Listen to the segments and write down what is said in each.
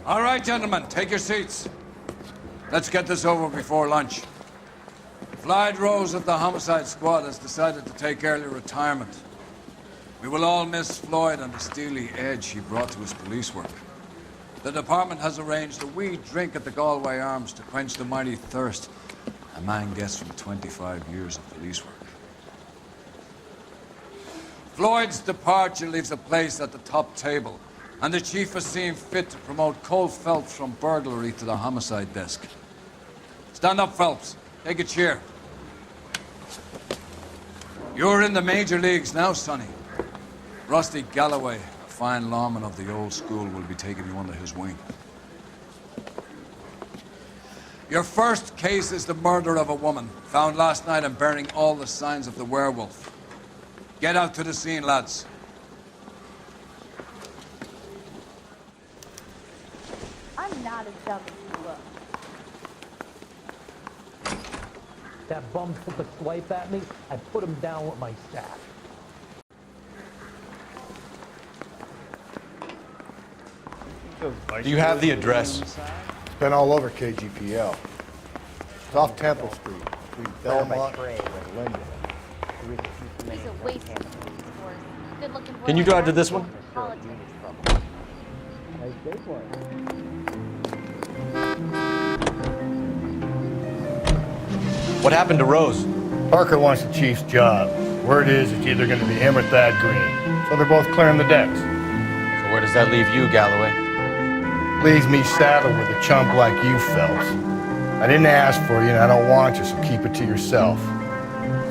All right, gentlemen, take your seats. Let's get this over before lunch. Floyd Rose of the Homicide Squad has decided to take early retirement. We will all miss Floyd and the steely edge he brought to his police work. The department has arranged a wee drink at the Galway Arms to quench the mighty thirst a man gets from 25 years of police work. Floyd's departure leaves a place at the top table, and the chief has seen fit to promote Cole Phelps from burglary to the homicide desk. Stand up, Phelps. Take a chair. You're in the major leagues now, Sonny. Rusty Galloway, a fine lawman of the old school, will be taking you under his wing. Your first case is the murder of a woman, found last night and bearing all the signs of the werewolf. Get out to the scene, lads. I'm not as dumb as you look. That bum took a swipe at me, I put him down with my staff. Do you have the address? It's been all over KGPL. It's off Temple Street, between Belmont and Linden. He's a waste of resource. Good-looking boy. Can you drive to this one? Politics. What happened to Rose? Parker wants the chief's job. Word is it's either going to be him or Thad Green. So they're both clearing the decks. So where does that leave you, Galloway? Leaves me saddled with a chump like you, Phelps. I didn't ask for you and I don't want you, so keep it to yourself.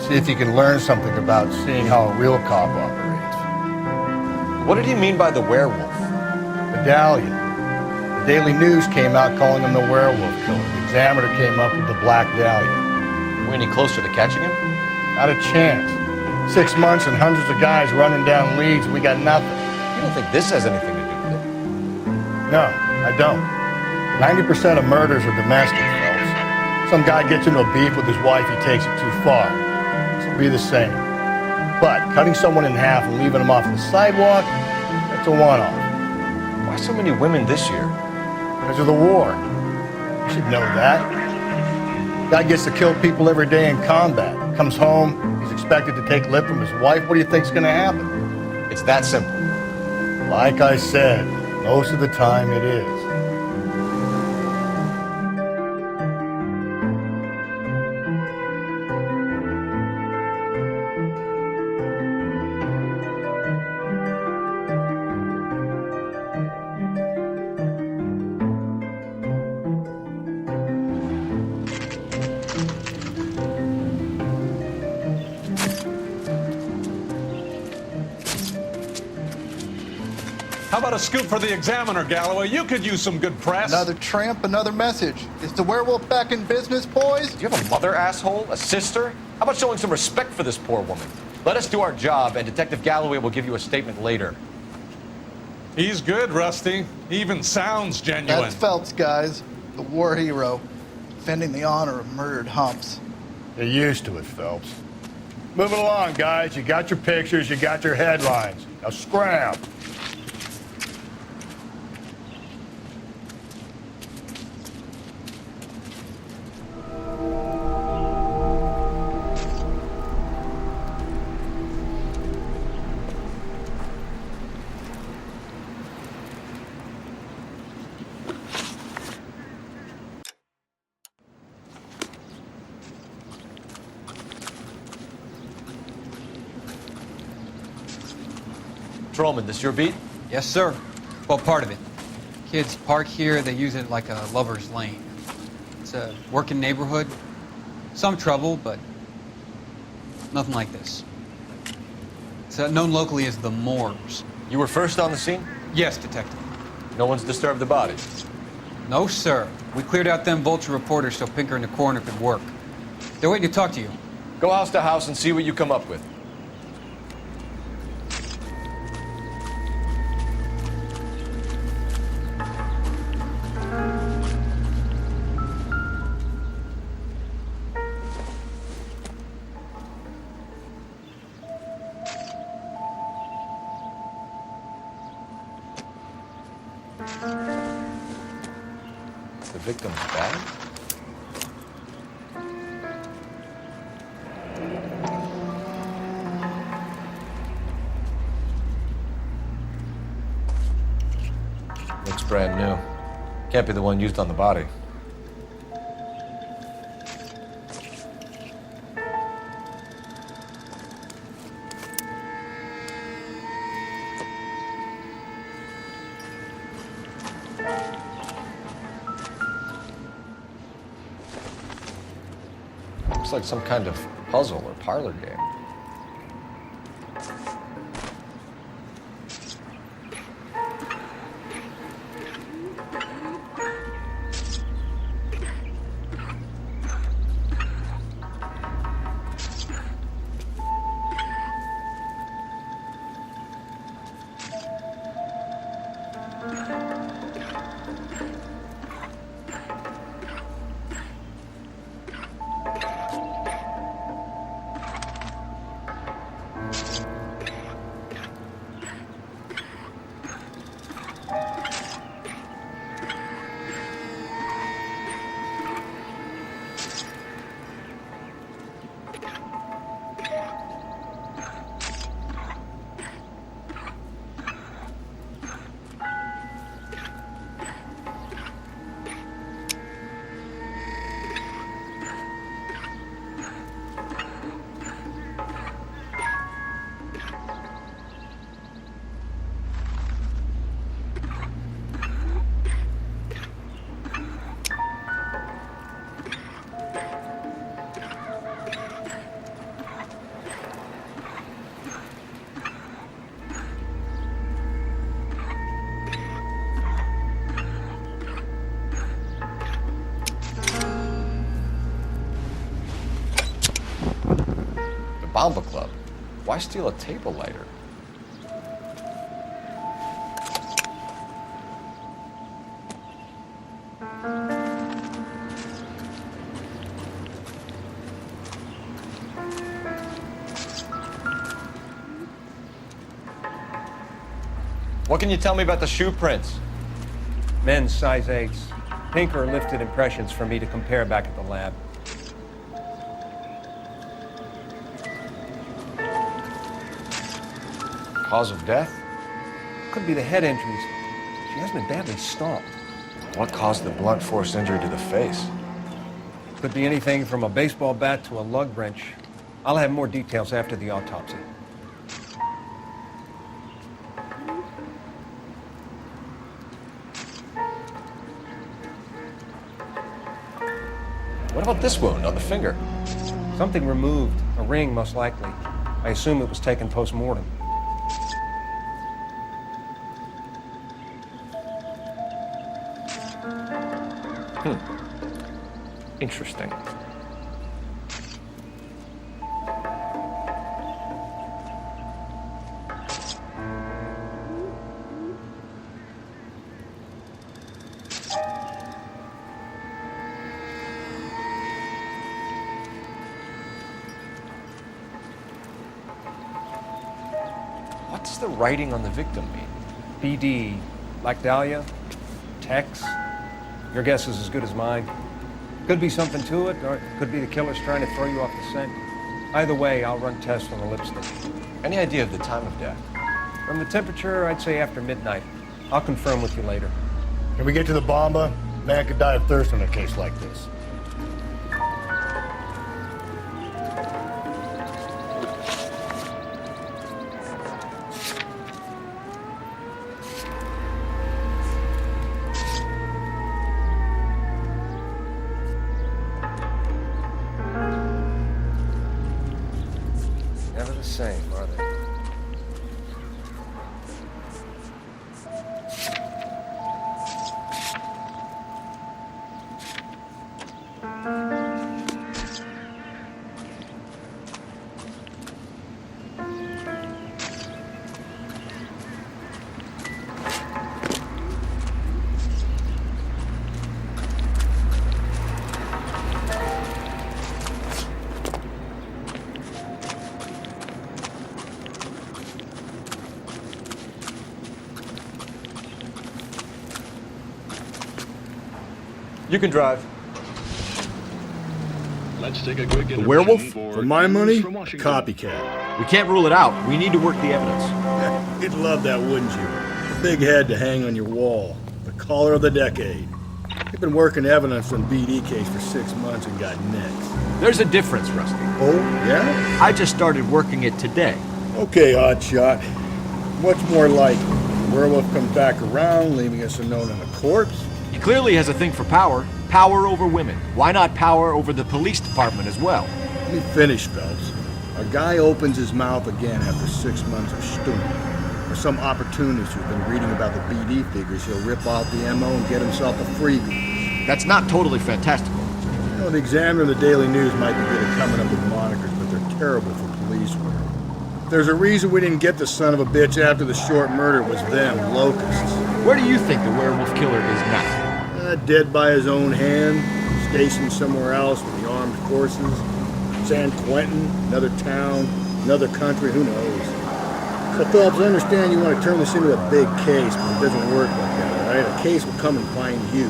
See if you can learn something about seeing how a real cop operates. What did he mean by the werewolf? Medallion. The Daily News came out calling him the werewolf killer. The Examiner came up with the Black Dahlia. Are we any closer to catching him? Not a chance. 6 months and hundreds of guys running down leads and we got nothing. You don't think this has anything to do with it? No, I don't. 90% of murders are domestic, Phelps. Some guy gets into a beef with his wife, he takes it too far. This will be the same. But cutting someone in half and leaving them off the sidewalk, that's a one-off. Why so many women this year? Because of the war. You should know that. Guy gets to kill people every day in combat. Comes home, he's expected to take lip from his wife. What do you think's gonna happen? It's that simple. Like I said, most of the time it is. How about a scoop for the Examiner, Galloway? You could use some good press. Another tramp, another message. Is the werewolf back in business, boys? Do you have a mother, asshole? A sister? How about showing some respect for this poor woman? Let us do our job, and Detective Galloway will give you a statement later. He's good, Rusty. He even sounds genuine. That's Phelps, guys. The war hero. Defending the honor of murdered humps. You're used to it, Phelps. Moving along, guys. You got your pictures, you got your headlines. Now scram. Patrolman, this your beat? Yes, sir. Well, part of it. Kids park here, they use it like a lover's lane. It's a working neighborhood. Some trouble, but nothing like this. It's known locally as the Moors. You were first on the scene? Yes, Detective. No one's disturbed the body? No, sir. We cleared out them vulture reporters so Pinker and the coroner could work. They're waiting to talk to you. Go house to house and see what you come up with. victim's bag? Looks brand new. Can't be the one used on the body. Looks like some kind of puzzle or parlor game. Bomba Club. Why steal a table lighter? What can you tell me about the shoe prints? Men's size 8s. Pink or lifted impressions for me to compare back at the lab. Cause of death? Could be the head injuries. She has been badly stomped. What caused the blunt force injury to the face? Could be anything from a baseball bat to a lug wrench. I'll have more details after the autopsy. What about this wound on the finger? Something removed. A ring, most likely. I assume it was taken post-mortem. Interesting. What does the writing on the victim mean? BD. Like Dahlia? Tex? Your guess is as good as mine. Could be something to it, or it could be the killer's trying to throw you off the scent. Either way, I'll run tests on the lipstick. Any idea of the time of death? From the temperature, I'd say after midnight. I'll confirm with you later. Can we get to the bomba? Man could die of thirst in a case like this. Never the same, are they? You can drive. Let's take a quick The werewolf? For my money, copycat. We can't rule it out. We need to work the evidence. You'd love that, wouldn't you? A big head to hang on your wall. The caller of the decade. You've been working evidence from BD case for 6 months and got next. There's a difference, Rusty. Oh, yeah? I just started working it today. Okay, Oddshot. What's more likely? The werewolf comes back around, leaving us unknown in a corpse? He clearly has a thing for power. Power over women. Why not power over the police department as well? Let me finish, Phelps. A guy opens his mouth again after 6 months of stewing. Or some opportunist who's been reading about the BD figures, he'll rip off the MO and get himself a freebie. That's not totally fantastical. You know, the Examiner and the Daily News might be good at coming up with monikers, but they're terrible for police work. There's a reason we didn't get the son of a bitch after the short murder was them, locusts. Where do you think the werewolf killer is now? Dead by his own hand, stationed somewhere else with the armed forces. San Quentin, another town, another country, who knows? So Phelps, I understand you want to turn this into a big case, but it doesn't work like that, all right? A case will come and find you.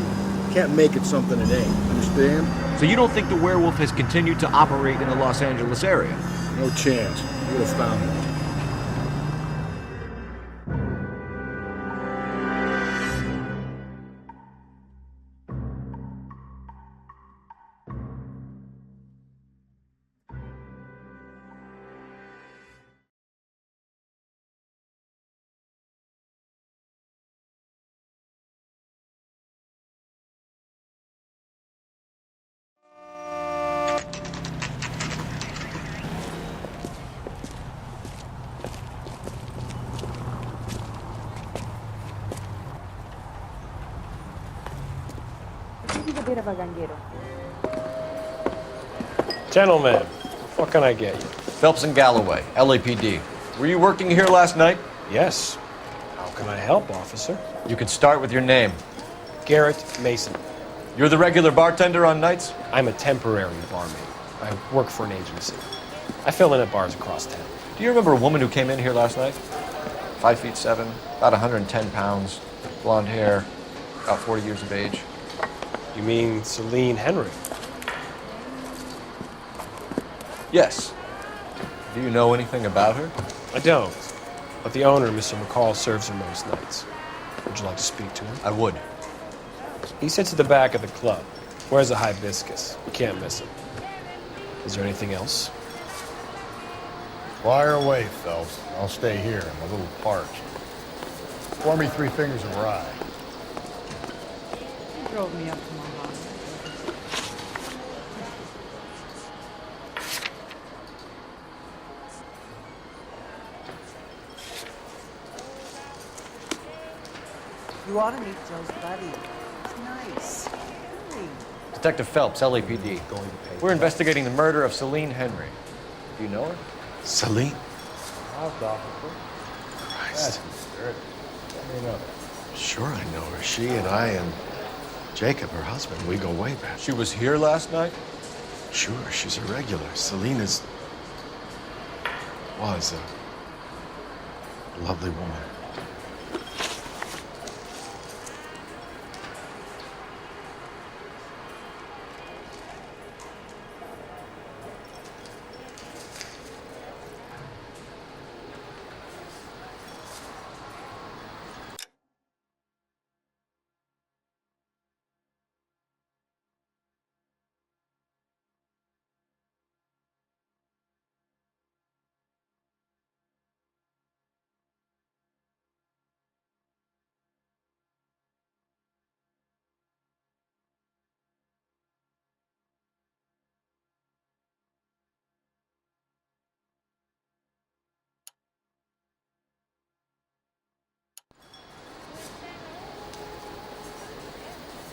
Can't make it something it ain't, understand? So you don't think the werewolf has continued to operate in the Los Angeles area? No chance. You would have found one. Gentlemen, what can I get you? Phelps and Galloway, LAPD. Were you working here last night? Yes. How can I help, officer? You can start with your name. Garrett Mason. You're the regular bartender on nights? I'm a temporary barmaid. I work for an agency. I fill in at bars across town. Do you remember a woman who came in here last night? 5'7", about 110 pounds, blonde hair, about 40 years of age. You mean Celine Henry? Yes. Do you know anything about her? I don't. But the owner, Mr. McCall, serves her most nights. Would you like to speak to him? I would. He sits at the back of the club. Wears a hibiscus. You can't miss him. Is there anything else? Fire away, Phelps. I'll stay here. I'm a little parched. Pour me 3 fingers of rye. Drove me up to my house. You ought to meet Joe's buddy. It's nice. Really. Detective Phelps, LAPD. We're investigating the murder of Celine Henry. Do you know her? Celine? Christ. Sure I know her. She and I and Jacob, her husband, we go way back. She was here last night? Sure, she's a regular. Celine was a lovely woman.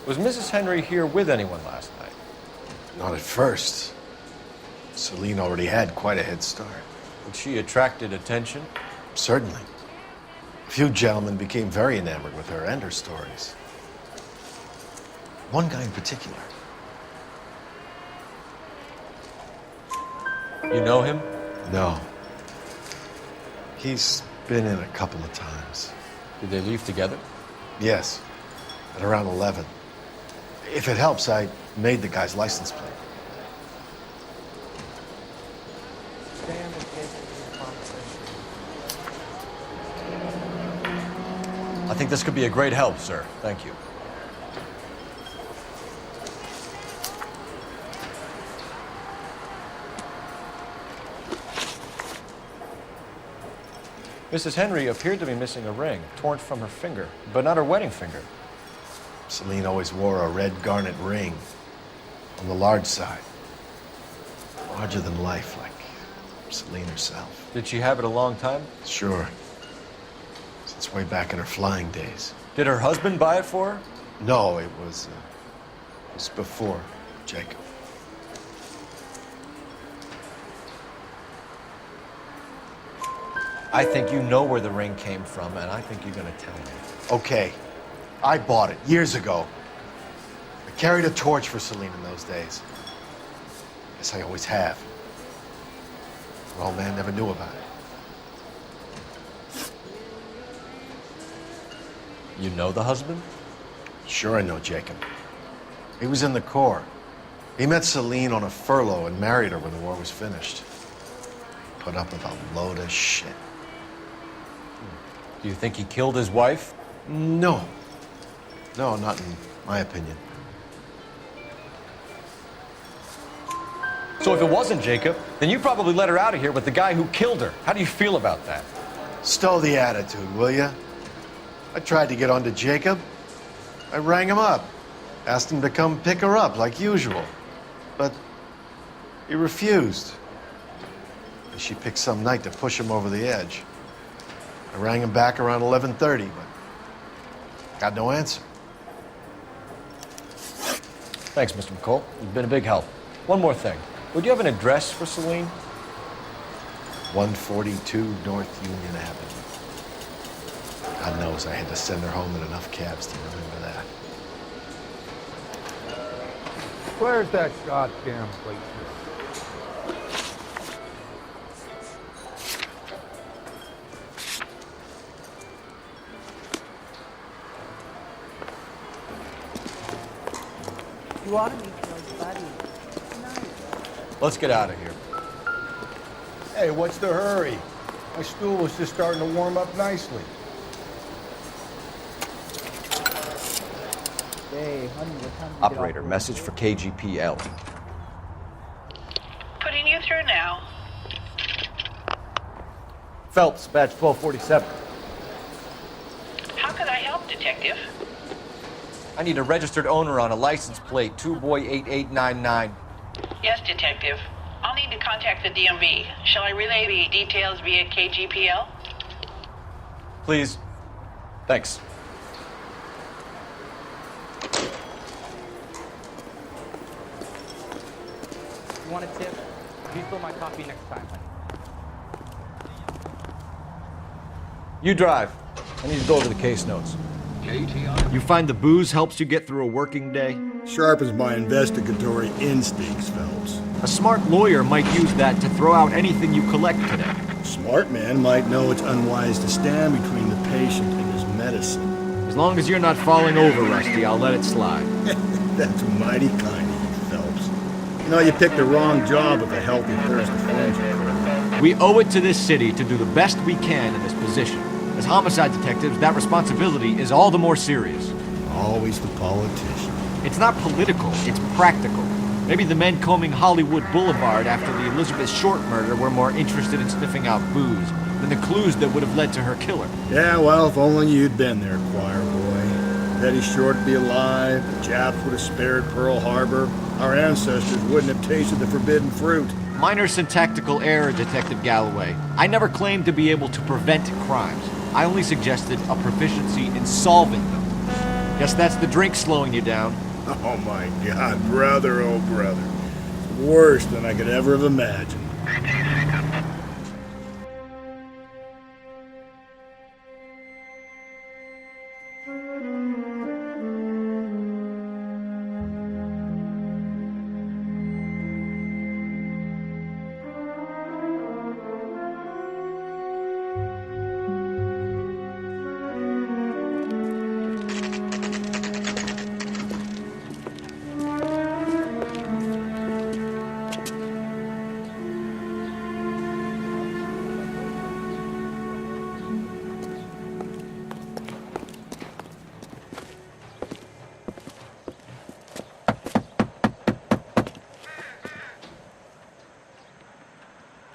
Was Mrs. Henry here with anyone last night? Not at first. Celine already had quite a head start. And she attracted attention? Certainly. A few gentlemen became very enamored with her and her stories. One guy in particular. You know him? No. He's been in a couple of times. Did they leave together? Yes. At around 11. If it helps, I made the guy's license plate. Stand and take the conversation. I think this could be a great help, sir. Thank you. Mrs. Henry appeared to be missing a ring, torn from her finger, but not her wedding finger. Celine always wore a red garnet ring on the large side. Larger than life, like Celine herself. Did she have it a long time? Sure. Since way back in her flying days. Did her husband buy it for her? No, it was before Jacob. I think you know where the ring came from, and I think you're gonna tell me. Okay, I bought it years ago. I carried a torch for Celine in those days. Guess I always have. Her old man never knew about it. You know the husband? Sure I know Jacob. He was in the Corps. He met Celine on a furlough and married her when the war was finished. Put up with a load of shit. Do you think he killed his wife? No. No, not in my opinion. So if it wasn't Jacob, then you probably let her out of here with the guy who killed her. How do you feel about that? Stow the attitude, will ya? I tried to get onto Jacob. I rang him up. Asked him to come pick her up, like usual. But he refused. She picked some night to push him over the edge. I rang him back around 11:30, but got no answer. Thanks, Mr. McCall. You've been a big help. One more thing. Would you have an address for Celine? 142 North Union Avenue. God knows I had to send her home in enough cabs to remember that. Where's that goddamn plate? You ought to meet Joe's buddy. It's nice. Let's get out of here. Hey, what's the hurry? My stool was just starting to warm up nicely. Hey, honey, what time do you get Operator, off work? message for KGPL. Putting you through now. Phelps, batch 1247. How could I help, Detective? I need a registered owner on a license plate, 2boy8899. Yes, Detective. I'll need to contact the DMV. Shall I relay the details via KGPL? Please. Thanks. You want a tip? Refill my coffee next time, honey. You drive. I need to go over the case notes. You find the booze helps you get through a working day? Sharpens my investigatory instincts, Phelps. A smart lawyer might use that to throw out anything you collect today. A smart man might know it's unwise to stand between the patient and his medicine. As long as you're not falling over, Rusty, I'll let it slide. That's mighty kind of you, Phelps. You know, you picked the wrong job with a healthy thirst for friendship. We owe it to this city to do the best we can in this position. As homicide detectives, that responsibility is all the more serious. Always the politician. It's not political, it's practical. Maybe the men combing Hollywood Boulevard after the Elizabeth Short murder were more interested in sniffing out booze than the clues that would have led to her killer. Yeah, well, if only you'd been there, choir boy. Betty Short would be alive, the Japs would have spared Pearl Harbor, our ancestors wouldn't have tasted the forbidden fruit. Minor syntactical error, Detective Galloway. I never claimed to be able to prevent crimes. I only suggested a proficiency in solving them. Guess that's the drink slowing you down. Oh my God, brother, oh brother. Worse than I could ever have imagined.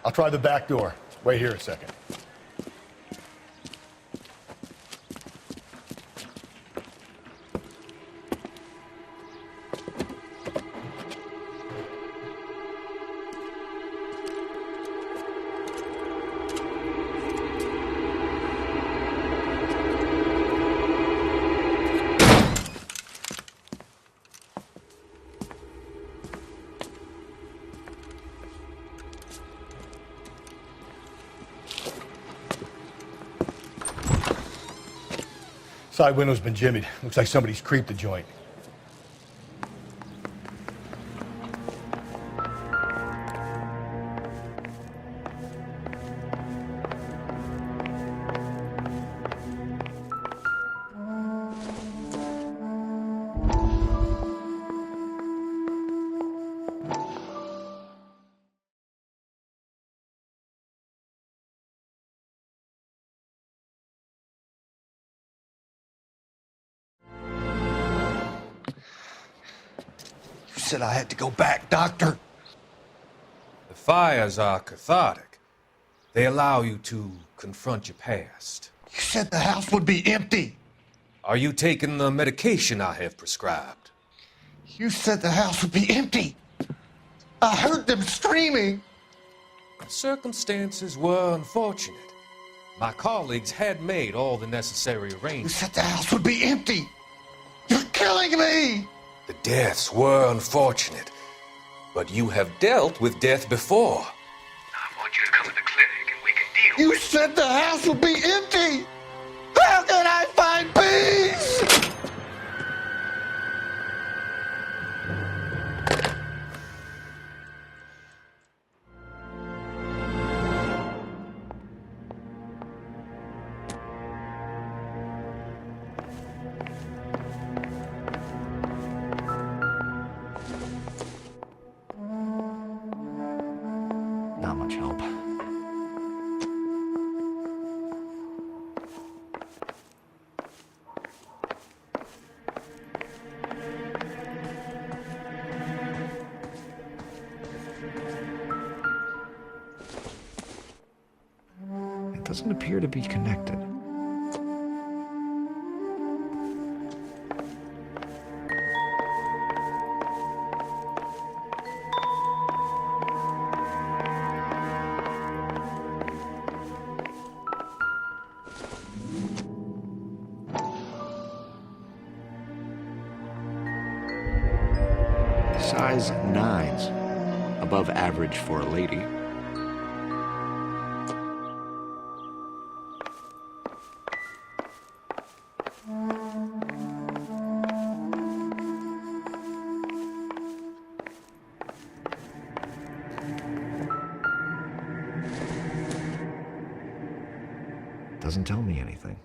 I'll try the back door. Wait here a second. Side window's been jimmied. Looks like somebody's creeped the joint. Said I had to go back, Doctor. The fires are cathartic. They allow you to confront your past. You said the house would be empty. Are you taking the medication I have prescribed? You said the house would be empty. I heard them screaming. The circumstances were unfortunate. My colleagues had made all the necessary You arrangements. said the house would be empty. You're killing me. The deaths were unfortunate, but you have dealt with death before. I want you to come to the clinic and we can deal. You said the house would be empty. How can I find peace? Not much help. It doesn't appear to be connected. Size 9s, above average for a lady. Doesn't tell me anything.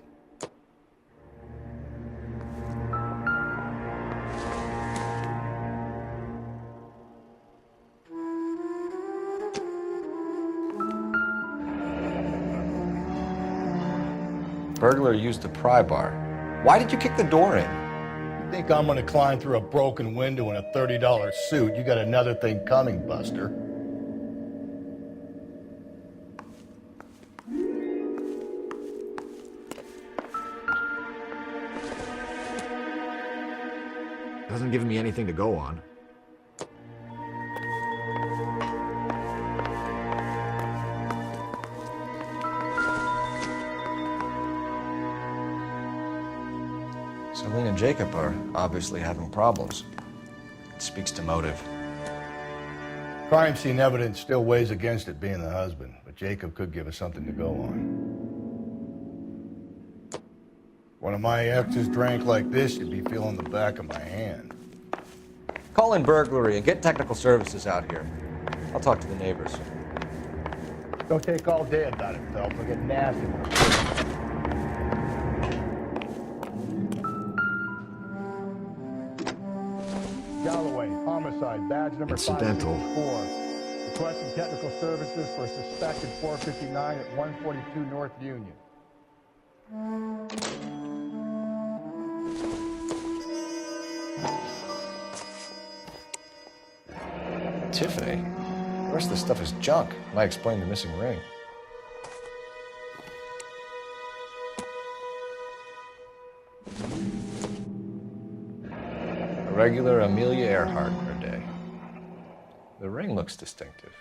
Burglar used the pry bar. Why did you kick the door in? You think I'm gonna climb through a broken window in a $30 suit? You got another thing coming, Buster. Doesn't give me anything to go on. Celine and Jacob are obviously having problems. It speaks to motive. Crime scene evidence still weighs against it being the husband, but Jacob could give us something to go on. One of my exes drank like this, you'd be feeling the back of my hand. Call in burglary and get technical services out here. I'll talk to the neighbors. Don't take all day about it, Phelps. I'll get nasty. Galloway, homicide, badge number Incidental. 564. Requesting technical services for a suspected 459 at 142 North Union. Tiffany? The rest of the stuff is junk. Might explain the missing ring. A regular Amelia Earhart per day. The ring looks distinctive.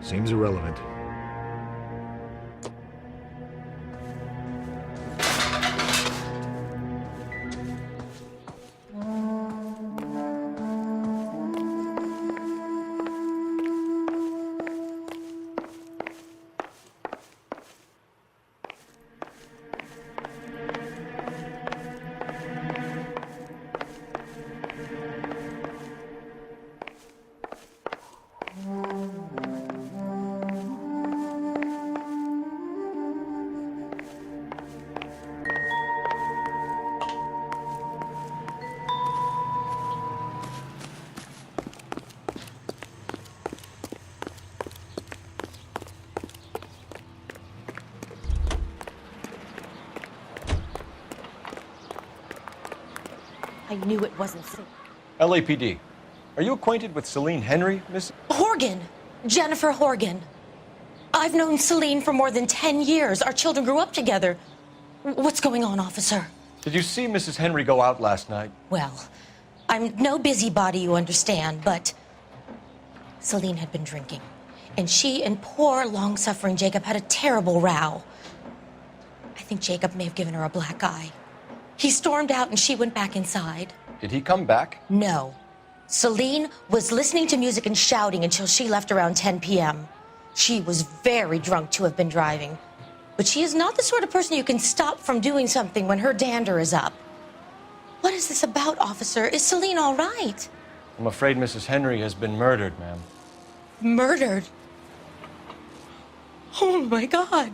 Seems irrelevant. I knew it wasn't safe. LAPD. Are you acquainted with Celine Henry, Miss? Horgan! Jennifer Horgan. I've known Celine for more than 10 years. Our children grew up together. What's going on, officer? Did you see Mrs. Henry go out last night? Well, I'm no busybody, you understand, but Celine had been drinking. And she and poor, long-suffering Jacob had a terrible row. I think Jacob may have given her a black eye. He stormed out and she went back inside. Did he come back? No. Celine was listening to music and shouting until she left around 10 p.m. She was very drunk to have been driving. But she is not the sort of person you can stop from doing something when her dander is up. What is this about, officer? Is Celine all right? I'm afraid Mrs. Henry has been murdered, ma'am. Murdered? Oh, my God.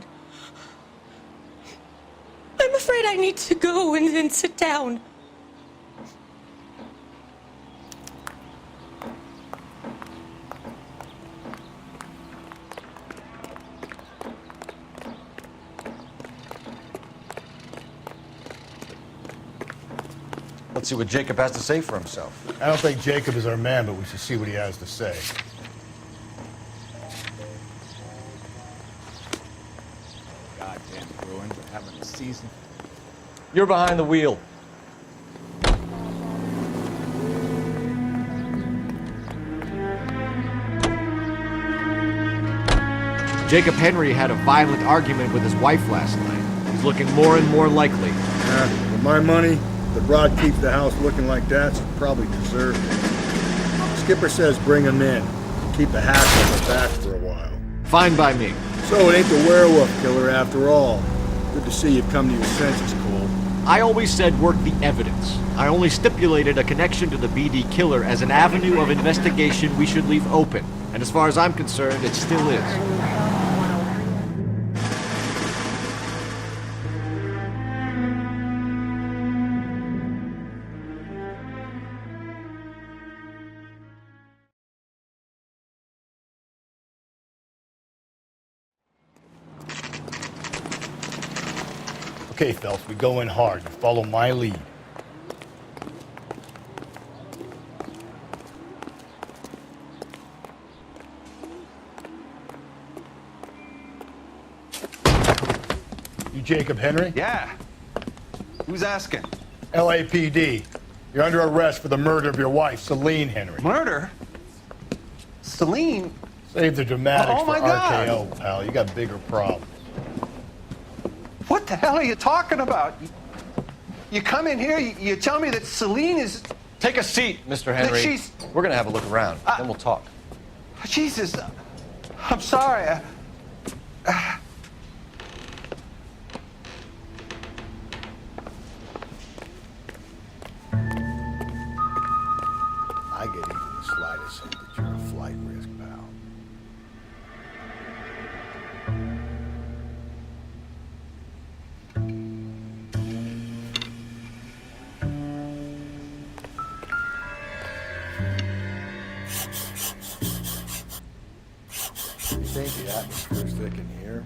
I'm afraid I need to go and sit down. Let's see what Jacob has to say for himself. I don't think Jacob is our man, but we should see what he has to say. Goddamn Bruins are having a season. You're behind the wheel. Jacob Henry had a violent argument with his wife last night. He's looking more and more likely. With my money, the Rod keeps the house looking like that, so probably deserved it. Skipper says bring him in. Keep the hash on the back for a while. Fine by me. So it ain't the werewolf killer after all. Good to see you've come to your senses, Cole. I always said work the evidence. I only stipulated a connection to the BD killer as an avenue of investigation we should leave open. And as far as I'm concerned, it still is. Okay, Phelps, we go in hard. You follow my lead. You Jacob Henry? Yeah. Who's asking? LAPD. You're under arrest for the murder of your wife, Celine Henry. Murder? Celine? Save the dramatics Oh, for my God. RKO, pal. You got bigger problems. What the hell are you talking about? You come in here, you tell me that Celine is... Take a seat, Mr. Henry. she's- We're gonna have a look around, then we'll talk. Jesus, I'm sorry. I get even the slightest hint that you're a flight risk, pal. Atmosphere's thick in here.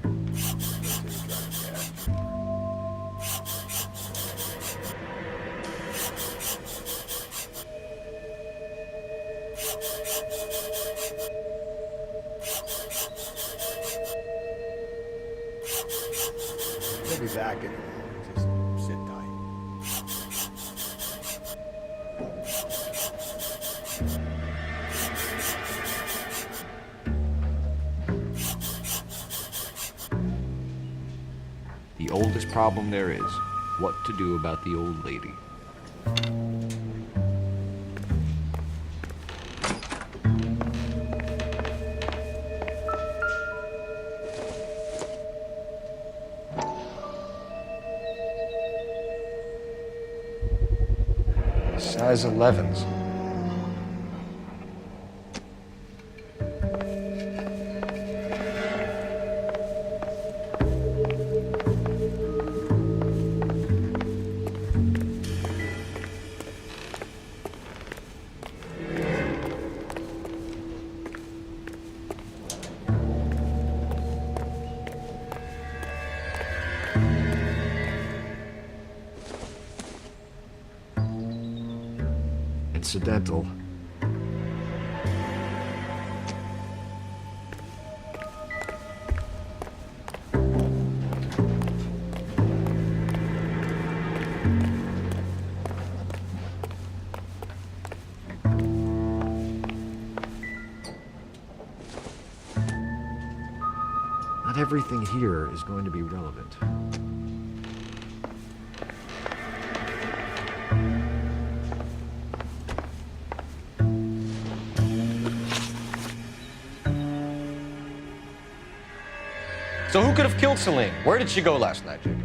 We'll be back in a moment. Just sit tight. The oldest problem there is, what to do about the old lady. Size 11s. Incidental. Not everything here is going to be relevant. So who could have killed Celine? Where did she go last night, Jacob?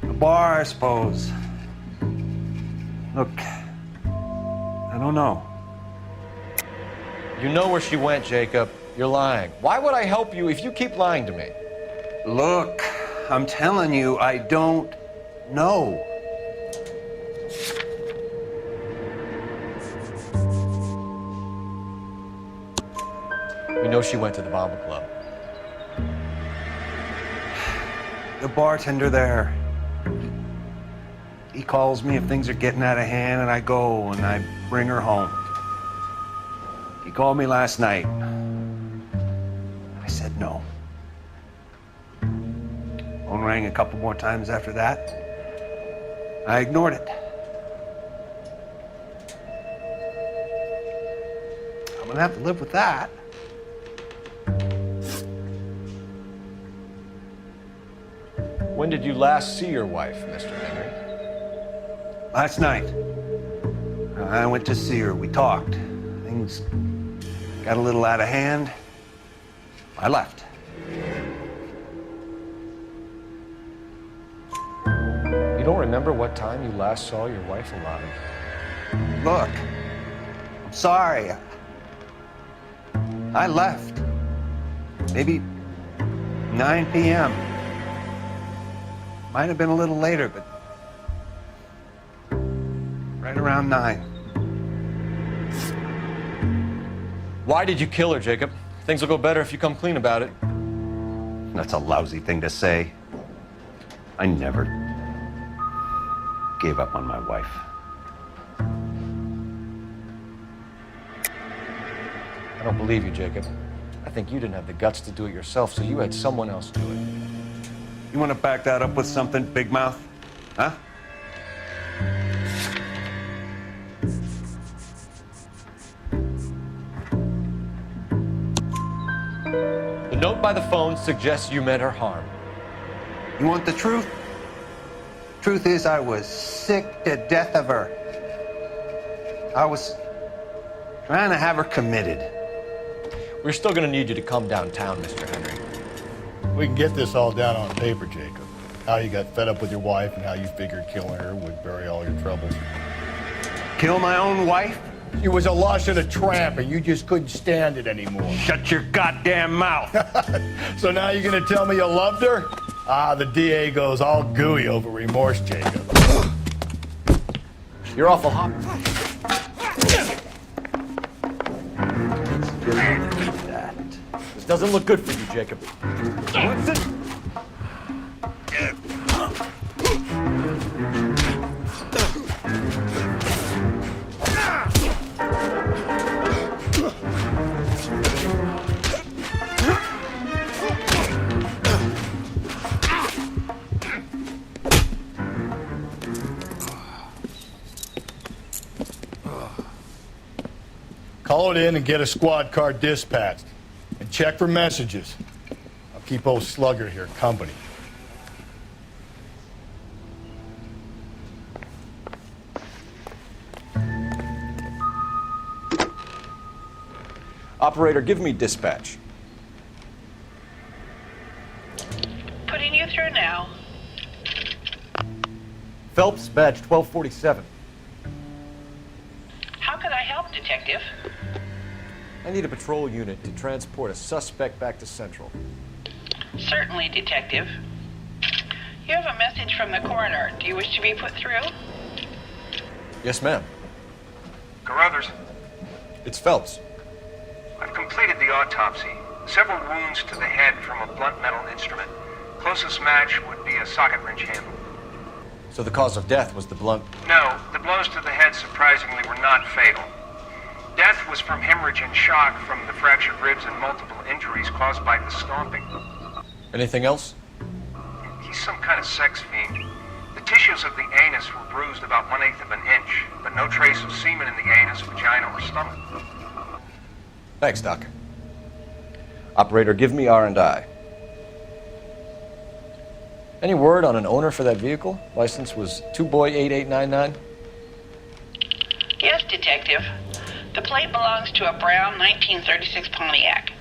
The bar, I suppose. Look, I don't know. You know where she went, Jacob. You're lying. Why would I help you if you keep lying to me? Look, I'm telling you, I don't know. We know she went to the Bomber Club. The bartender there, he calls me if things are getting out of hand, and I go and I bring her home. He called me last night. I said no. Phone rang a couple more times after that. I ignored it. I'm gonna have to live with that. When did you last see your wife, Mr. Henry? Last night. I went to see her. We talked. Things got a little out of hand. I left. You don't remember what time you last saw your wife alive? Look, I'm sorry. I left. Maybe 9 p.m. Might have been a little later, but right around 9. Why did you kill her, Jacob? Things will go better if you come clean about it. That's a lousy thing to say. I never gave up on my wife. I don't believe you, Jacob. I think you didn't have the guts to do it yourself, so you had someone else do it. You want to back that up with something, Big Mouth? Huh? The note by the phone suggests you meant her harm. You want the truth? Truth is, I was sick to death of her. I was trying to have her committed. We're still going to need you to come downtown, Mr. Henry. We can get this all down on paper, Jacob. How you got fed up with your wife and how you figured killing her would bury all your troubles. Kill my own wife? She was a lush and a tramp, and you just couldn't stand it anymore. Shut your goddamn mouth. So now you're gonna tell me you loved her? Ah, the DA goes all gooey over remorse, Jacob. You're awful hot. Doesn't look good for you, Jacob. What's it? Call it in and get a squad car dispatched. And check for messages. I'll keep old Slugger here company. Operator, give me dispatch. Putting you through now. Phelps, badge 1247. How could I help, Detective? I need a patrol unit to transport a suspect back to Central. Certainly, Detective. You have a message from the coroner. Do you wish to be put through? Yes, ma'am. Carruthers, It's Phelps. I've completed the autopsy. Several wounds to the head from a blunt metal instrument. Closest match would be a socket wrench handle. So the cause of death was the blunt... No, the blows to the head surprisingly were not fatal. Death was from hemorrhage and shock from the fractured ribs and multiple injuries caused by the stomping. Anything else? He's some kind of sex fiend. The tissues of the anus were bruised about 1/8 of an inch, but no trace of semen in the anus, vagina, or stomach. Thanks, Doc. Operator, give me R&I. Any word on an owner for that vehicle? License was 2boy8899. Yes, Detective. The plate belongs to a brown 1936 Pontiac.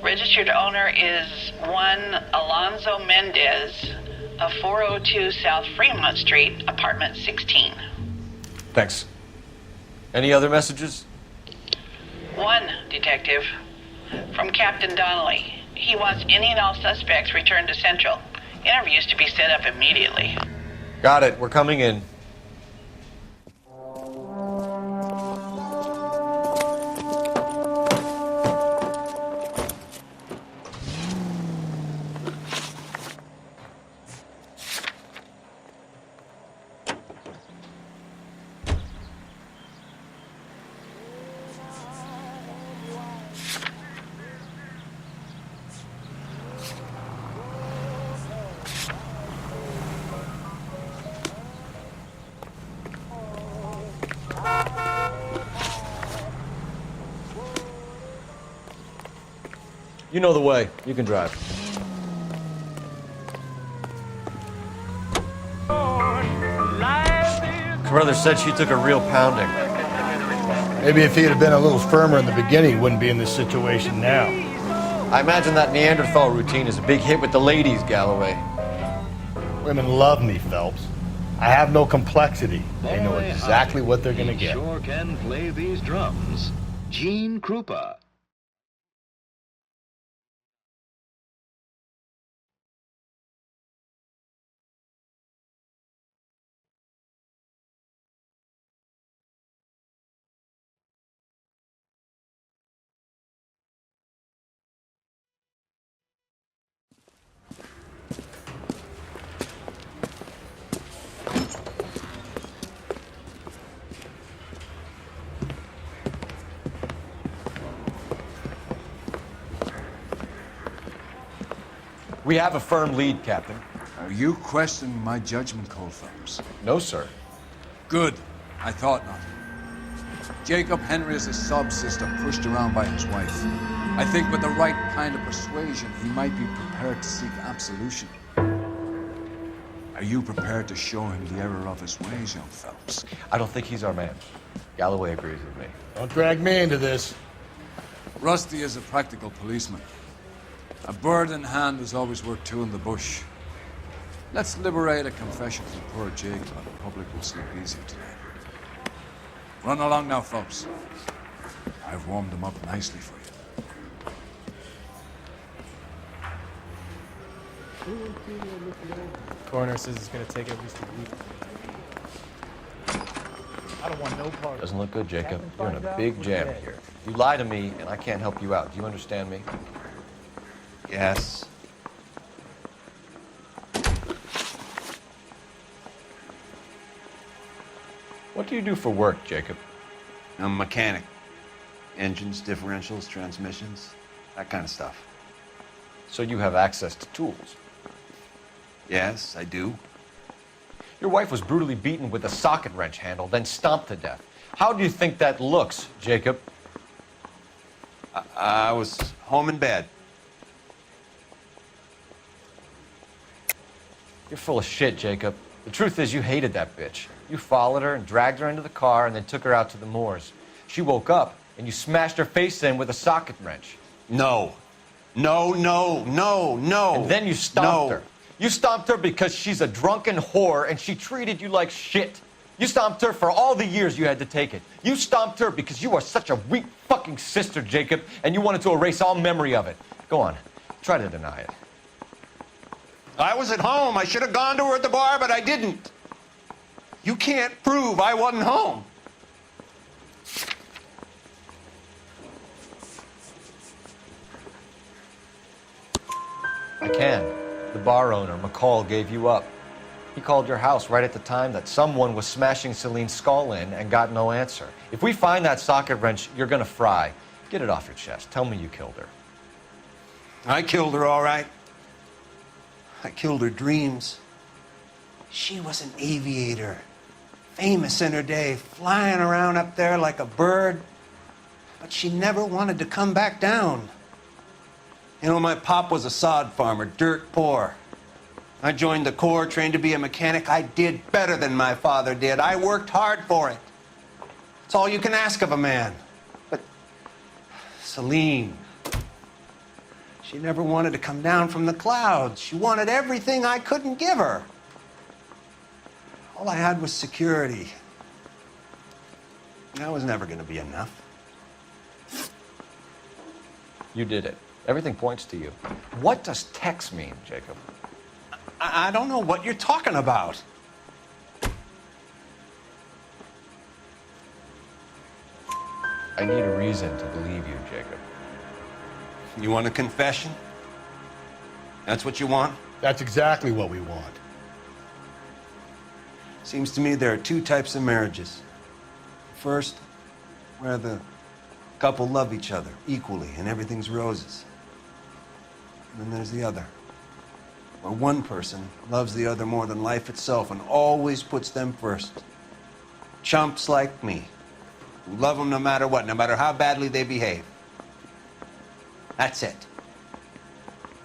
Registered owner is one Alonzo Mendez of 402 South Fremont Street, apartment 16. Thanks. Any other messages? One, Detective. From Captain Donnelly. He wants any and all suspects returned to Central. Interviews to be set up immediately. Got it. We're coming in. You know the way. You can drive. Carruthers said she took a real pounding. Maybe if he had been a little firmer in the beginning, he wouldn't be in this situation now. I imagine that Neanderthal routine is a big hit with the ladies, Galloway. Women love me, Phelps. I have no complexity. They know exactly what they're gonna get. Sure can play these drums. Gene Krupa. We have a firm lead, Captain. Are you questioning my judgment call, Phelps? No, sir. Good. I thought not. Jacob Henry is a sub-sister pushed around by his wife. I think with the right kind of persuasion, he might be prepared to seek absolution. Are you prepared to show him the error of his ways, young Phelps? I don't think he's our man. Galloway agrees with me. Don't drag me into this. Rusty is a practical policeman. A bird in hand is always worth two in the bush. Let's liberate a confession from poor Jacob, and the public will sleep easier today. Run along now, Phelps. I've warmed them up nicely for you. Coroner says it's going to take at least a week. I don't want no part. Doesn't look good, Jacob. You're in a big jam here. You lie to me, and I can't help you out. Do you understand me? Yes. What do you do for work, Jacob? I'm a mechanic. Engines, differentials, transmissions, that kind of stuff. So you have access to tools? Yes, I do. Your wife was brutally beaten with a socket wrench handle, then stomped to death. How do you think that looks, Jacob? I was home in bed. You're full of shit, Jacob. The truth is you hated that bitch. You followed her and dragged her into the car and then took her out to the moors. She woke up and you smashed her face in with a socket wrench. No. No, no, no, no. And then you stomped her. You stomped her because she's a drunken whore and she treated you like shit. You stomped her for all the years you had to take it. You stomped her because you are such a weak fucking sister, Jacob, and you wanted to erase all memory of it. Go on. Try to deny it. I was at home. I should have gone to her at the bar, but I didn't. You can't prove I wasn't home. I can. The bar owner, McCall, gave you up. He called your house right at the time that someone was smashing Celine's skull in and got no answer. If we find that socket wrench, you're gonna fry. Get it off your chest. Tell me you killed her. I killed her, all right. I killed her dreams. She was an aviator, famous in her day, flying around up there like a bird, but she never wanted to come back down. You know, my pop was a sod farmer, dirt poor. I joined the Corps, trained to be a mechanic. I did better than my father did. I worked hard for it. It's all you can ask of a man. But Celine, she never wanted to come down from the clouds. She wanted everything I couldn't give her. All I had was security. That was never going to be enough. You did it. Everything points to you. What does Tex mean, Jacob? I don't know what you're talking about. I need a reason to believe you, Jacob. You want a confession? That's what you want? That's exactly what we want. Seems to me there are two types of marriages. First, where the couple love each other equally and everything's roses. And then there's the other, where one person loves the other more than life itself and always puts them first. Chumps like me, who love them no matter what, no matter how badly they behave. That's it.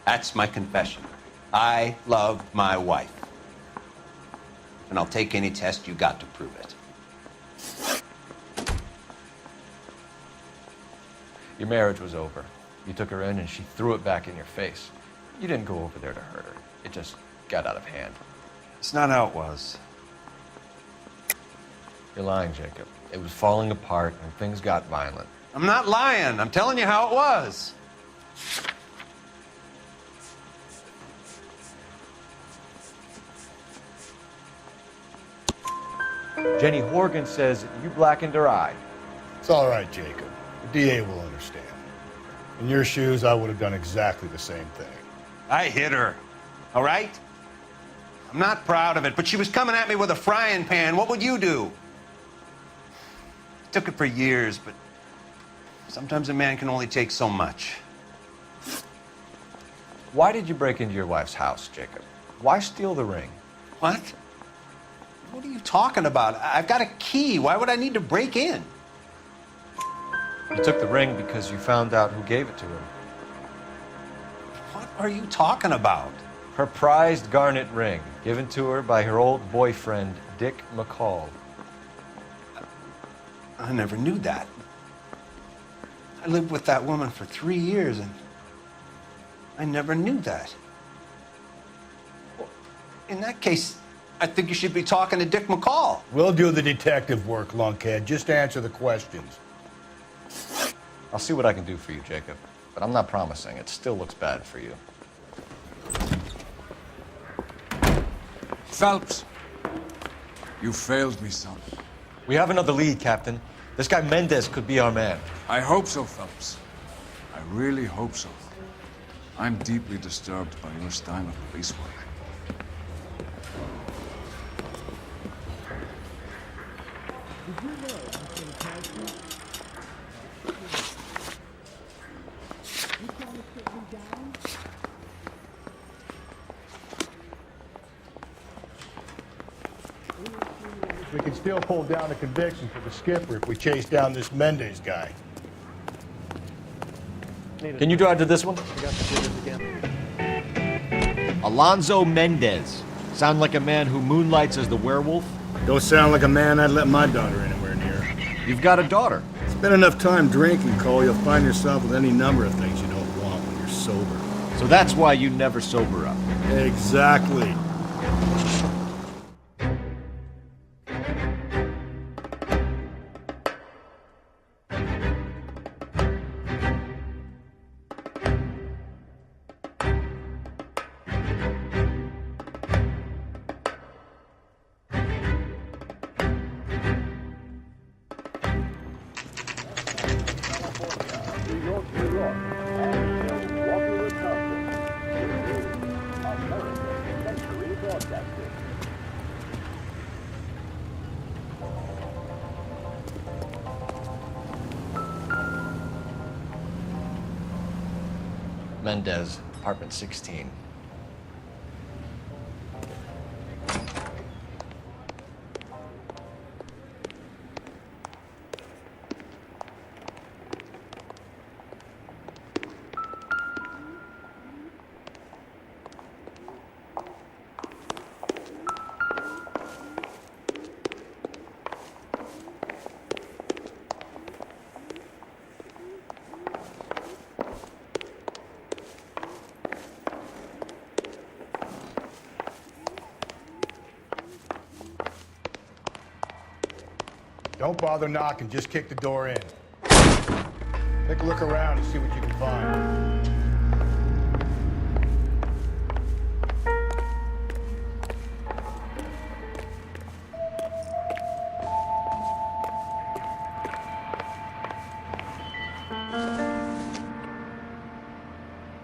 That's my confession. I love my wife. And I'll take any test you got to prove it. Your marriage was over. You took her in and she threw it back in your face. You didn't go over there to hurt her. It just got out of hand. It's not how it was. You're lying, Jacob. It was falling apart and things got violent. I'm not lying. I'm telling you how it was. Jenny Horgan says you blackened her eye. It's all right, Jacob. The DA will understand. In your shoes, I would have done exactly the same thing. I hit her, all right? I'm not proud of it, but she was coming at me with a frying pan. What would you do? I took it for years, but sometimes a man can only take so much. Why did you break into your wife's house, Jacob? Why steal the ring? What? What are you talking about? I've got a key. Why would I need to break in? You took the ring because you found out who gave it to her. What are you talking about? Her prized garnet ring, given to her by her old boyfriend, Dick McCall. I never knew that. I lived with that woman for 3 years, and I never knew that. Well, in that case, I think you should be talking to Dick McCall. We'll do the detective work, lunkhead. Just answer the questions. I'll see what I can do for you, Jacob. But I'm not promising. It still looks bad for you. Phelps, you failed me, son. We have another lead, Captain. This guy Mendez could be our man. I hope so, Phelps. I really hope so. I'm deeply disturbed by your style of police work. We can still pull down a conviction for the skipper if we chase down this Mendez guy. Can you drive to this one? Alonzo Mendez. Sound like a man who moonlights as the werewolf? Don't sound like a man I'd let my daughter anywhere near. You've got a daughter. Spend enough time drinking, Cole, you'll find yourself with any number of things you don't want when you're sober. So that's why you never sober up. Exactly. Mendez, apartment 16. Don't bother knocking, just kick the door in. Take a look around and see what you can find.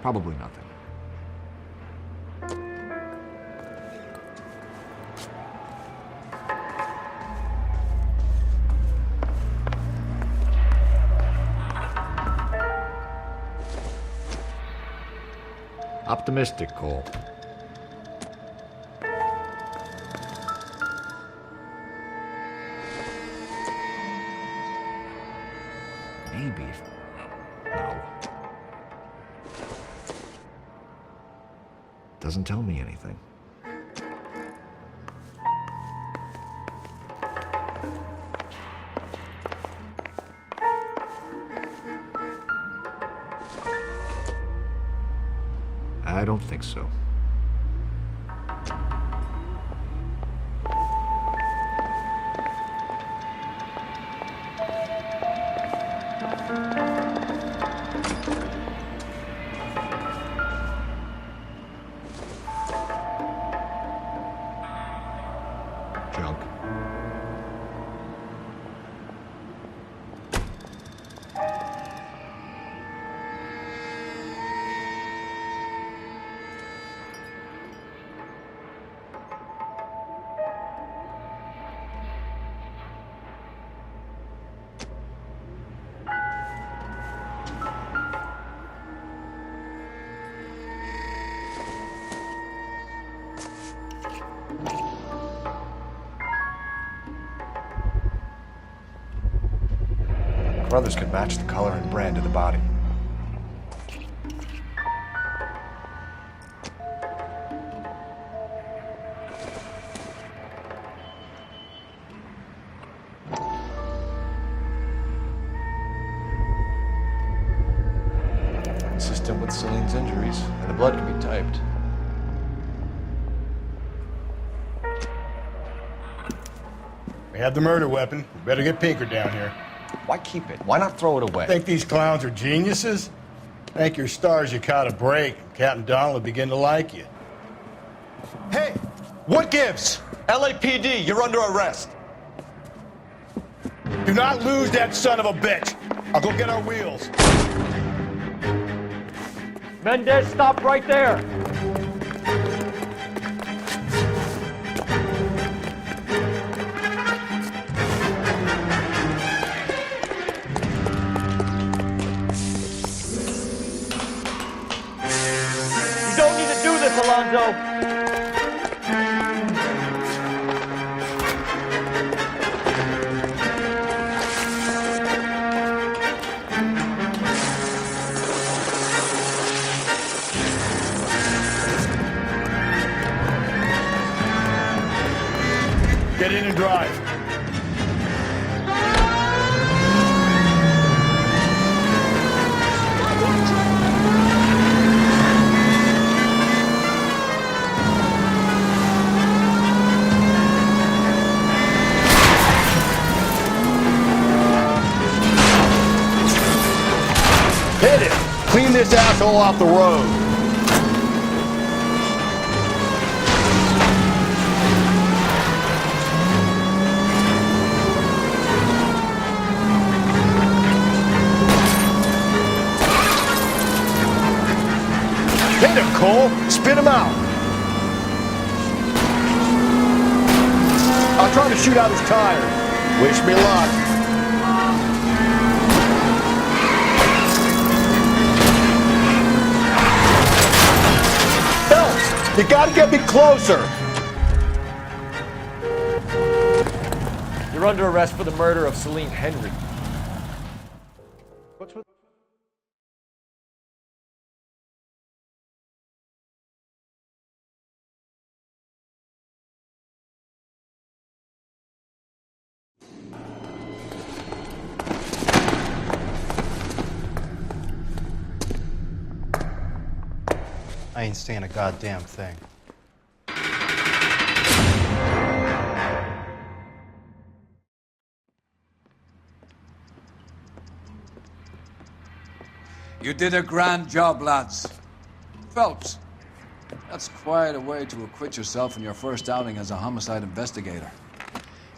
Probably nothing. Optimistic, Cole. Maybe. No. Doesn't tell me anything. I don't think so. Junk. Brothers could match the color and brand of the body. Consistent with Celine's injuries, and the blood can be typed. We have the murder weapon. We better get Pinker down here. Why keep it? Why not throw it away? Think these clowns are geniuses? Thank your stars you caught a break. Captain Donald will begin to like you. Hey! What gives? LAPD, you're under arrest. Do not lose that son of a bitch. I'll go get our wheels. Mendez, stop right there! You don't need to do this, Alonzo! Get in and drive. Hit it! Clean this asshole off the road. Hit him, Cole! Spit him out! I'll try to shoot out his tires. Wish me luck. Help! You gotta get me closer! You're under arrest for the murder of Celine Henry. What's with... I ain't saying a goddamn thing. You did a grand job, lads. Phelps, that's quite a way to acquit yourself in your first outing as a homicide investigator.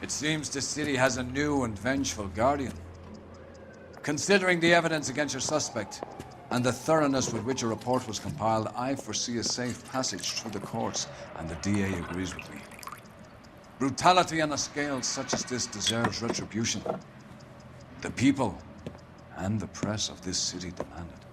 It seems the city has a new and vengeful guardian. Considering the evidence against your suspect, and the thoroughness with which a report was compiled, I foresee a safe passage through the courts, and the DA agrees with me. Brutality on a scale such as this deserves retribution. The people and the press of this city demand it.